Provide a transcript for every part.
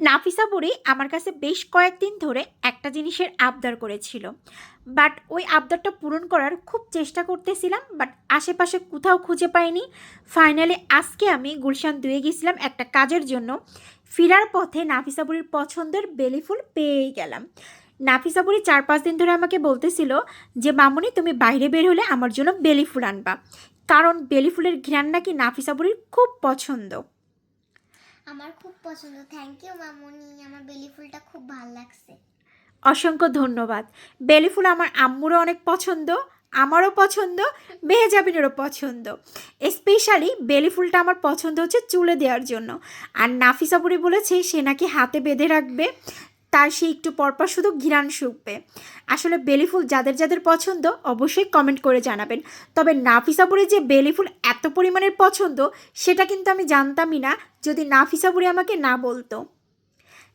নাফিসা বুড়ি আমার কাছে বেশ কয়েকদিন ধরে একটা জিনিসের আবদার করেছিল, বাট ওই আবদারটা পূরণ করার খুব চেষ্টা করতেছিলাম, বাট আশেপাশে কোথাও খুঁজে পাইনি। ফাইনালি আজকে আমি গুলশান 2 গেছিলাম একটা কাজের জন্য। ফেরার পথে নাফিসা বুড়ির পছন্দের বেলি ফুল পেয়েই গেলাম। নাফিসা বুড়ি 4-5 দিন ধরে আমাকে বলতেছিল যে মামুনি তুমি বাইরে বের হলে আমার জন্য বেলি ফুল আনবা, কারণ বেলি ফুলের ঘ্রাণ নাকি নাফিসা বুড়ির খুব পছন্দ। আমার খুব পছন্দ। থ্যাংক ইউ মামুনি, আমার বেলি ফুলটা খুব ভালো লাগছে। অসংখ্য ধন্যবাদ। বেলি ফুল আমার আম্মুরও অনেক পছন্দ, আমারও পছন্দ, মেহেজাবিনেরও পছন্দ। স্পেশালি বেলি ফুলটা আমার পছন্দ হচ্ছে চুলে দেওয়ার জন্য। আর নাফিসা বুড়ি বলেছে সে নাকি হাতে বেঁধে রাখবে, তার সে একটু পরপর শুধু ঘিরান শুকবে। আসলে বেলি ফুল যাদের যাদের পছন্দ অবশ্যই কমেন্ট করে জানাবেন। তবে নাফিসা বুড়ি যে বেলি ফুল এত পরিমাণের পছন্দ সেটা কিন্তু আমি জানতামই না যদি নাফিসা বুড়ি আমাকে না বলতো।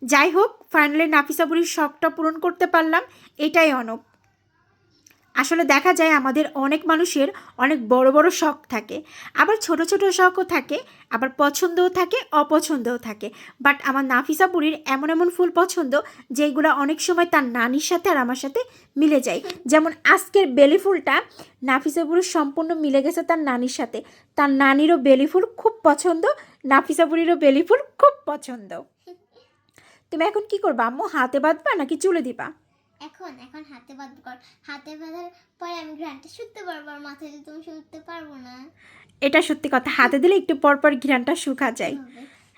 যাই হোক, ফাইনালি নাফিসা বুড়ির শখটা পূরণ করতে পারলাম, এটাই অনেক। আসলে দেখা যায় আমাদের অনেক মানুষের অনেক বড় বড় শখ থাকে, আবার ছোট ছোট শখও থাকে, আবার পছন্দও থাকে, অপছন্দও থাকে। বাট আমার নাফিসা বুড়ির এমন এমন ফুল পছন্দ যেগুলো অনেক সময় তার নানির সাথে আর আমার সাথে মিলে যায়। যেমন আজকের বেলি ফুলটা নাফিসা বুড়ির সম্পূর্ণ মিলে গেছে তার নানির সাথে। তার নানিরও বেলি ফুল খুব পছন্দ, নাফিসা বুড়িরও বেলি ফুল খুব পছন্দ। তুমি এখন কি করবা আম্মু? হাতে বাঁধবা নাকি চুলে দিবা? এখন এখন হাতে বাঁধবো, কারণ হাতে বাঁধার পরে আমি ঘ্রাণটা শুকতে পারবো, আর মাথায় দিয়ে তুমি শুকতে পারবো না। এটা সত্যি কথা, হাতে দিলে একটু পর পর ঘ্রাণটা শুকা যায়।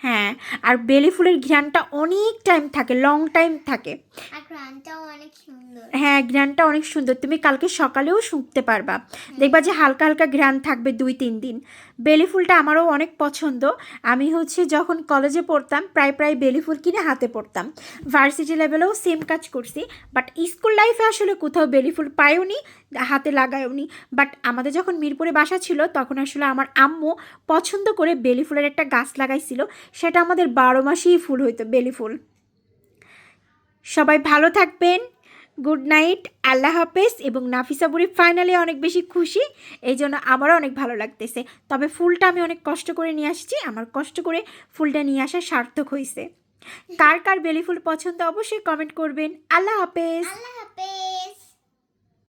হ্যাঁ, আর বেলি ফুলের ঘ্রাণটা অনেক টাইম থাকে, লং টাইম থাকে। আর ঘ্রাণটাও অনেক সুন্দর। হ্যাঁ, ঘ্রাণটা অনেক সুন্দর, তুমি কালকে সকালেও শুঁকতে পারবা। দেখবা যে হালকা হালকা ঘ্রাণ থাকবে 2-3 দিন। বেলি ফুলটা আমারও অনেক পছন্দ। আমি হচ্ছে যখন কলেজে পড়তাম প্রায় প্রায় বেলি ফুল কিনে হাতে পড়তাম। ভার্সিটি লেভেলেও সেম কাজ করছি, বাট স্কুল লাইফে আসলে কোথাও বেলি ফুল পাইওনি, হাতে লাগায়ওনি। বাট আমাদের যখন মিরপুরে বাসা ছিল তখন আসলে আমার আম্মু পছন্দ করে বেলি ফুলের একটা গাছ লাগাইছিল, সেটা আমাদের 12 মাসেই ফুল হইতো বেলি ফুল। সবাই ভালো থাকবেন, গুড নাইট, আল্লাহ হাফেজ। এবং নাফিসা বুড়ি ফাইনালি অনেক বেশি খুশি, এই জন্য আমারও অনেক ভালো লাগতেছে। তবে ফুলটা আমি অনেক কষ্ট করে নিয়ে আসছি, আমার কষ্ট করে ফুলটা নিয়ে আসা সার্থক হয়েছে। কার কার বেলি ফুল পছন্দ অবশ্যই কমেন্ট করবেন। আল্লাহ হাফেজ। আল্লাহ হাফেজ।